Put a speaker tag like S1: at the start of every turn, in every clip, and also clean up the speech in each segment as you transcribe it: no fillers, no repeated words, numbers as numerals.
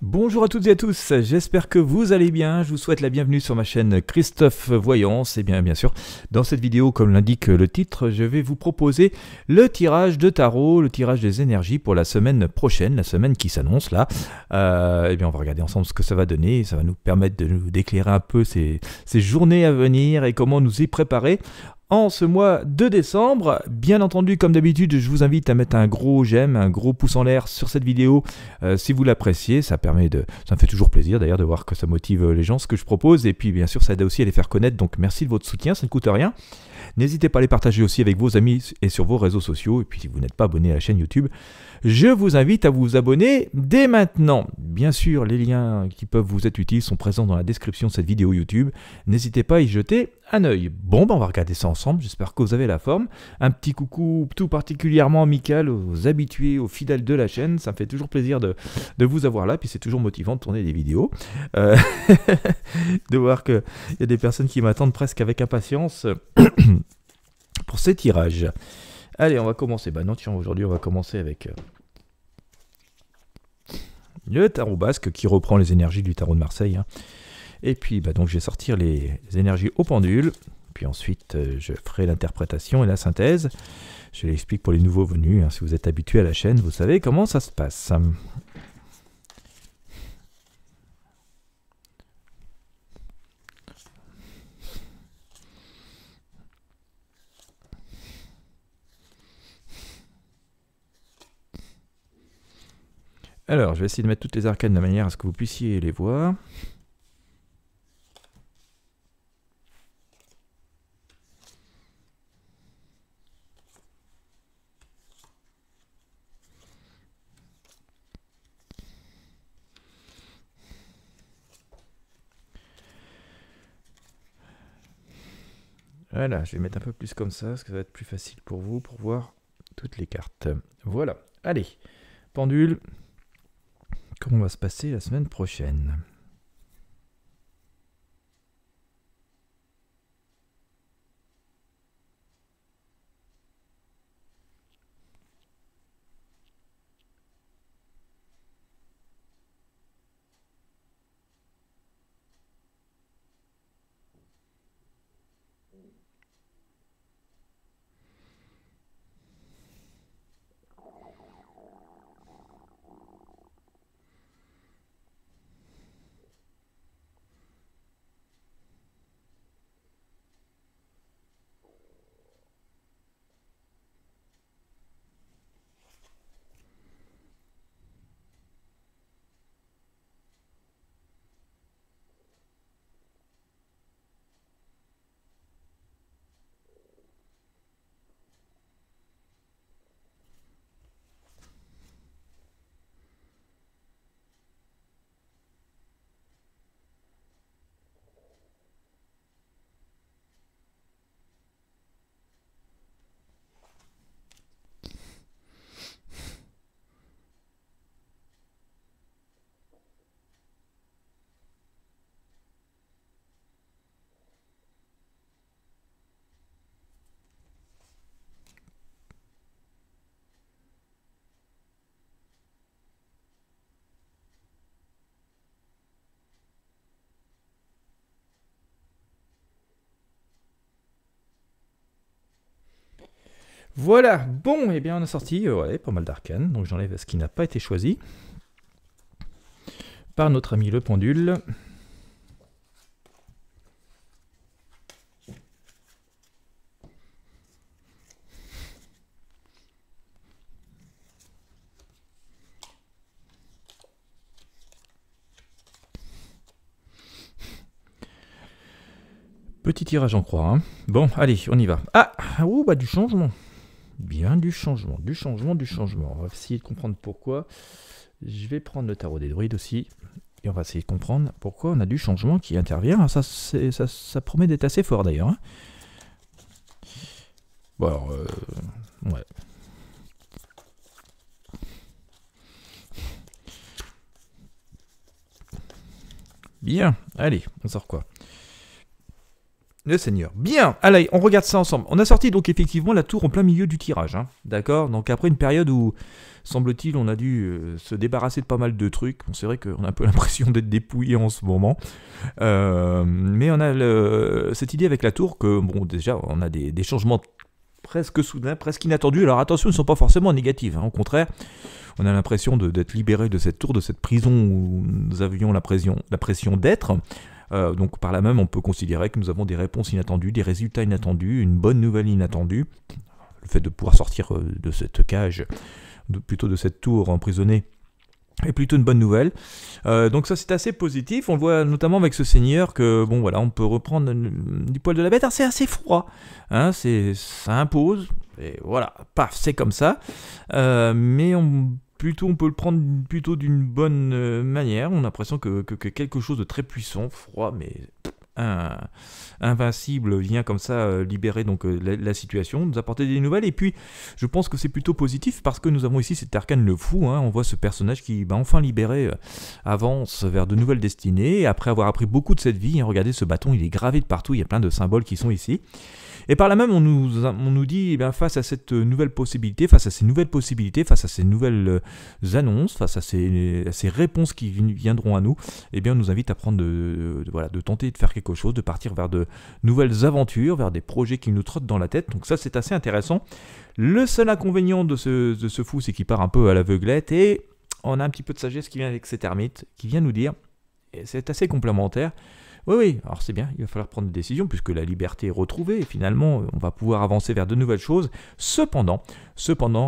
S1: Bonjour à toutes et à tous, j'espère que vous allez bien, je vous souhaite la bienvenue sur ma chaîne Christophe Voyance. Et bien sûr, dans cette vidéo, comme l'indique le titre, je vais vous proposer le tirage de tarot, le tirage des énergies pour la semaine prochaine, la semaine qui s'annonce là. Et bien on va regarder ensemble ce que ça va donner, ça va nous permettre d'éclairer un peu ces journées à venir et comment nous y préparer. En ce mois de décembre, bien entendu, comme d'habitude, je vous invite à mettre un gros j'aime, un gros pouce en l'air sur cette vidéo si vous l'appréciez. Ça me fait toujours plaisir d'ailleurs de voir que ça motive les gens ce que je propose. Et puis bien sûr, ça aide aussi à les faire connaître. Donc merci de votre soutien, ça ne coûte rien. N'hésitez pas à les partager aussi avec vos amis et sur vos réseaux sociaux. Et puis si vous n'êtes pas abonné à la chaîne YouTube, je vous invite à vous abonner dès maintenant. Bien sûr, les liens qui peuvent vous être utiles sont présents dans la description de cette vidéo YouTube. N'hésitez pas à y jeter un œil. Bon, on va regarder ça ensemble. J'espère que vous avez la forme. Un petit coucou tout particulièrement amical aux habitués, aux fidèles de la chaîne. Ça me fait toujours plaisir de vous avoir là. Puis c'est toujours motivant de tourner des vidéos. De voir qu'il y a des personnes qui m'attendent presque avec impatience pour ces tirages. Allez, on va commencer. Bah non, tiens, aujourd'hui, on va commencer avec le tarot basque qui reprend les énergies du tarot de Marseille. Et puis, donc, je vais sortir les énergies au pendule. Puis ensuite, je ferai l'interprétation et la synthèse. Je l'explique pour les nouveaux venus. Si vous êtes habitués à la chaîne, vous savez comment ça se passe. Alors, je vais essayer de mettre toutes les arcanes de manière à ce que vous puissiez les voir. Voilà, je vais mettre un peu plus comme ça, parce que ça va être plus facile pour vous, pour voir toutes les cartes. Voilà, allez, pendule. Comment va se passer la semaine prochaine ? Voilà, bon, et bien on a sorti pas mal d'arcanes, donc j'enlève ce qui n'a pas été choisi par notre ami le pendule. Petit tirage en croix. Bon, allez, on y va. Ah, du changement. Bien, du changement. On va essayer de comprendre pourquoi. Je vais prendre le tarot des druides aussi. Et on va essayer de comprendre pourquoi on a du changement qui intervient. Ça promet d'être assez fort d'ailleurs. Bon, alors, ouais. Bien, allez, on sort quoi ? Le Seigneur. Bien, allez, on regarde ça ensemble. On a sorti donc effectivement la tour en plein milieu du tirage. Hein. D'accord. Donc après une période où, semble-t-il, on a dû se débarrasser de pas mal de trucs. Bon, c'est vrai qu'on a un peu l'impression d'être dépouillé en ce moment. Mais on a cette idée avec la tour que, bon, déjà, on a des changements presque soudains, presque inattendus. Alors attention, ils ne sont pas forcément négatifs. Hein. Au contraire, on a l'impression d'être libéré de cette tour, de cette prison où nous avions la pression d'être. Donc par là même, on peut considérer que nous avons des réponses inattendues, des résultats inattendus, une bonne nouvelle inattendue. Le fait de pouvoir sortir de cette cage, plutôt de cette tour emprisonnée, est plutôt une bonne nouvelle. Donc ça c'est assez positif. On le voit notamment avec ce seigneur que bon voilà, on peut reprendre du poil de la bête. Alors, c'est assez froid, hein, ça impose. Et voilà, paf, c'est comme ça. Mais on peut le prendre plutôt d'une bonne manière. On a l'impression que quelque chose de très puissant, froid, mais invincible, vient comme ça libérer donc la situation, nous apporter des nouvelles. Et puis, je pense que c'est plutôt positif parce que nous avons ici cet arcane le fou. Hein. On voit ce personnage qui, enfin libéré, avance vers de nouvelles destinées. Et après avoir appris beaucoup de cette vie, hein, regardez ce bâton, il est gravé de partout. Il y a plein de symboles qui sont ici. Et par là même, on nous dit, face à cette nouvelle possibilité, face à ces nouvelles annonces, face à ces réponses qui viendront à nous, on nous invite à prendre de tenter de faire quelque chose, de partir vers de nouvelles aventures, vers des projets qui nous trottent dans la tête. Donc ça, c'est assez intéressant. Le seul inconvénient de ce fou, c'est qu'il part un peu à l'aveuglette et on a un petit peu de sagesse qui vient avec cet ermite, qui vient nous dire, et c'est assez complémentaire. Oui, alors c'est bien, il va falloir prendre des décisions puisque la liberté est retrouvée et finalement on va pouvoir avancer vers de nouvelles choses. Cependant,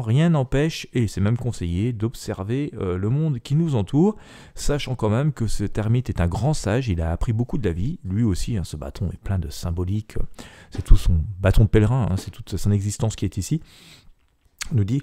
S1: rien n'empêche, et c'est même conseillé, d'observer le monde qui nous entoure, sachant quand même que cet ermite est un grand sage, il a appris beaucoup de la vie, lui aussi, hein, ce bâton est plein de symbolique, c'est tout son bâton de pèlerin, hein, c'est toute son existence qui est ici. Nous dit,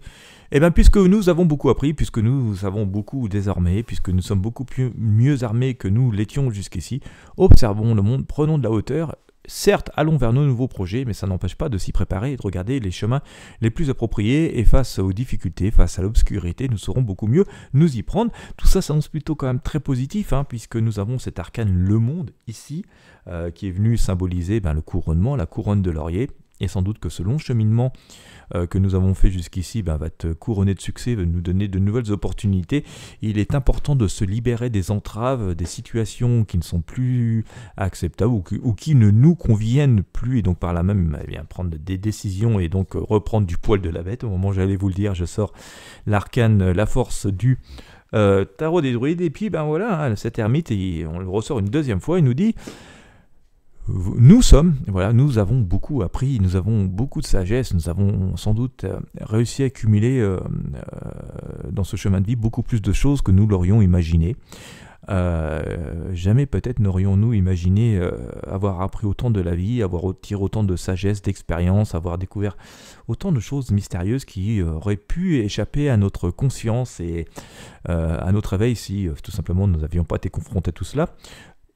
S1: puisque nous avons beaucoup appris, puisque nous savons beaucoup désormais, puisque nous sommes beaucoup mieux armés que nous l'étions jusqu'ici, observons le monde, prenons de la hauteur, certes allons vers nos nouveaux projets, mais ça n'empêche pas de s'y préparer et de regarder les chemins les plus appropriés, et face aux difficultés, face à l'obscurité, nous saurons beaucoup mieux nous y prendre. Tout ça s'annonce plutôt quand même très positif, hein, puisque nous avons cet arcane le monde ici, qui est venu symboliser le couronnement, la couronne de laurier, et sans doute que ce long cheminement que nous avons fait jusqu'ici va être couronné de succès, va nous donner de nouvelles opportunités. Il est important de se libérer des entraves, des situations qui ne sont plus acceptables ou qui ne nous conviennent plus, et donc par là même prendre des décisions et donc reprendre du poil de la bête. Au moment où j'allais vous le dire, je sors l'arcane, la force du tarot des druides, et puis voilà, cet ermite, et on le ressort une deuxième fois, il nous dit: nous avons beaucoup appris, nous avons beaucoup de sagesse, nous avons sans doute réussi à accumuler dans ce chemin de vie beaucoup plus de choses que nous l'aurions imaginé. Jamais peut-être n'aurions-nous imaginé avoir appris autant de la vie, avoir tiré autant de sagesse, d'expérience, avoir découvert autant de choses mystérieuses qui auraient pu échapper à notre conscience et à notre éveil si tout simplement nous n'avions pas été confrontés à tout cela.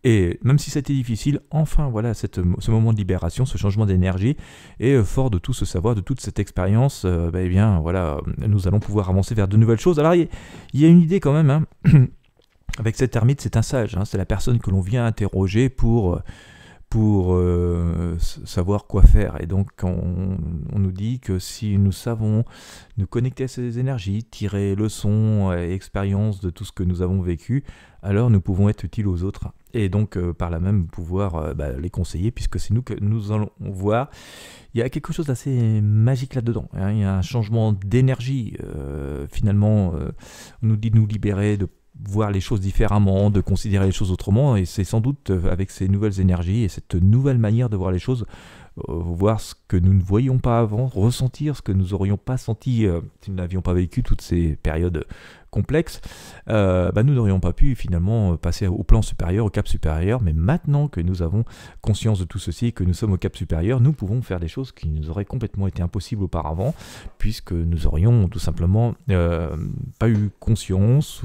S1: Et même si c'était difficile, enfin voilà ce moment de libération, ce changement d'énergie, et fort de tout ce savoir, de toute cette expérience, voilà, nous allons pouvoir avancer vers de nouvelles choses. Alors il y a une idée quand même, hein. Avec cet ermite, c'est un sage, hein, c'est la personne que l'on vient interroger pour savoir quoi faire. Et donc on nous dit que si nous savons nous connecter à ces énergies, tirer leçons et expériences de tout ce que nous avons vécu, alors nous pouvons être utiles aux autres. Et donc par là même pouvoir les conseiller, puisque c'est nous que nous allons voir. Il y a quelque chose d'assez magique là-dedans, hein. Il y a un changement d'énergie, finalement, on nous dit de nous libérer, de voir les choses différemment, de considérer les choses autrement, et c'est sans doute avec ces nouvelles énergies et cette nouvelle manière de voir les choses, voir ce que nous ne voyions pas avant, ressentir ce que nous n'aurions pas senti si nous n'avions pas vécu toutes ces périodes complexes, nous n'aurions pas pu finalement passer au plan supérieur, au cap supérieur. Mais maintenant que nous avons conscience de tout ceci et que nous sommes au cap supérieur, nous pouvons faire des choses qui nous auraient complètement été impossibles auparavant, puisque nous aurions tout simplement pas eu conscience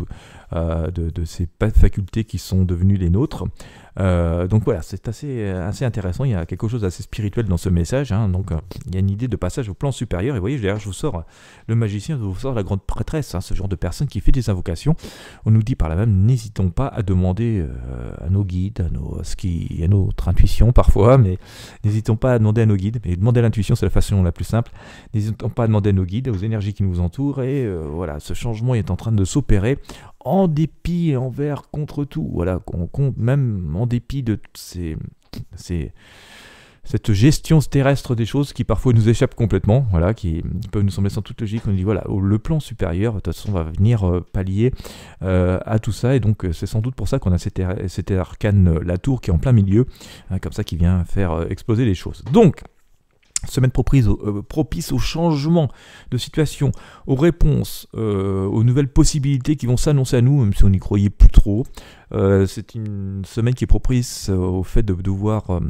S1: de ces facultés qui sont devenues les nôtres. Donc voilà, c'est assez intéressant, il y a quelque chose d'assez spirituel dans ce message, hein. Donc il y a une idée de passage au plan supérieur, et vous voyez, derrière je vous sors le magicien, je vous sors la grande prêtresse, hein, ce genre de personne qui qui fait des invocations. On nous dit par là même, n'hésitons pas à demander à nos guides, à notre intuition parfois, mais n'hésitons pas à demander à nos guides. Et demander à l'intuition, c'est la façon la plus simple. N'hésitons pas à demander à nos guides, aux énergies qui nous entourent. Et voilà, ce changement est en train de s'opérer en dépit et envers contre tout. Voilà, même en dépit de cette gestion terrestre des choses qui parfois nous échappe complètement, voilà, qui peuvent nous sembler sans toute logique. On dit voilà, le plan supérieur, de toute façon, va venir pallier à tout ça, et donc c'est sans doute pour ça qu'on a cet arcane, la tour, qui est en plein milieu, hein, comme ça, qui vient faire exploser les choses. Donc, semaine propice au changement de situation, aux réponses, aux nouvelles possibilités qui vont s'annoncer à nous, même si on n'y croyait plus trop. C'est une semaine qui est propice au fait de devoir,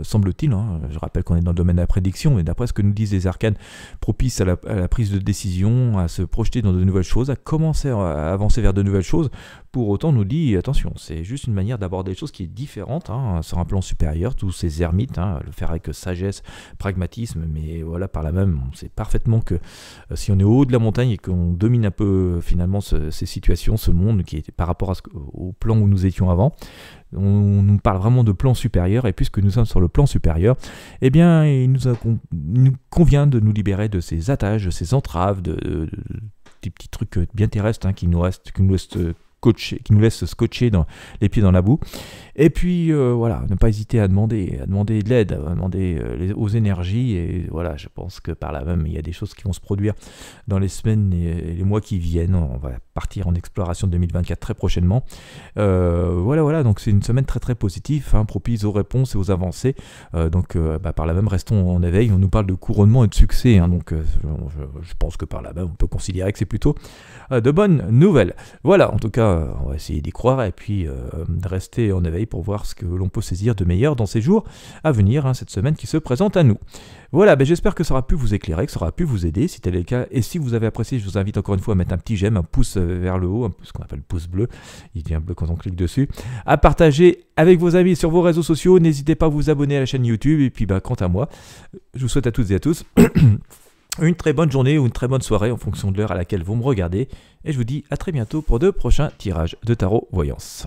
S1: semble-t-il, hein, je rappelle qu'on est dans le domaine de la prédiction, mais d'après ce que nous disent les arcanes, propice à la prise de décision, à se projeter dans de nouvelles choses, à commencer à avancer vers de nouvelles choses. Pour autant, on nous dit, attention, c'est juste une manière d'aborder les choses qui est différente, hein, sur un plan supérieur, tous ces ermites, hein, le faire avec sagesse, pragmatisme, mais voilà, par là même, on sait parfaitement que si on est au haut de la montagne et qu'on domine un peu finalement ces situations, ce monde qui est par rapport au plan où nous étions avant, on nous parle vraiment de plan supérieur, et puisque nous sommes sur le plan supérieur, eh bien, il nous convient de nous libérer de ces attaches, de ces entraves, des petits trucs bien terrestres, hein, qui nous laisse scotcher les pieds dans la boue. Et puis voilà, ne pas hésiter à demander de l'aide, à demander aux énergies, et voilà, je pense que par là même il y a des choses qui vont se produire dans les semaines et les mois qui viennent. On va partir en exploration 2024 très prochainement. Voilà, donc c'est une semaine très très positive, hein, propice aux réponses et aux avancées. Donc par là même, restons en éveil. On nous parle de couronnement et de succès, hein, donc je pense que par là même on peut considérer que c'est plutôt de bonnes nouvelles. Voilà, en tout cas, on va essayer d'y croire, et puis de rester en éveil pour voir ce que l'on peut saisir de meilleur dans ces jours à venir, hein, cette semaine qui se présente à nous. Voilà, j'espère que ça aura pu vous éclairer, que ça aura pu vous aider, si tel est le cas. Et si vous avez apprécié, je vous invite encore une fois à mettre un petit j'aime, un pouce vers le haut, ce qu'on appelle le pouce bleu, il devient bleu quand on clique dessus, à partager avec vos amis sur vos réseaux sociaux. N'hésitez pas à vous abonner à la chaîne YouTube, et puis quant à moi, je vous souhaite à toutes et à tous une très bonne journée ou une très bonne soirée en fonction de l'heure à laquelle vous me regardez, et je vous dis à très bientôt pour de prochains tirages de tarot voyance.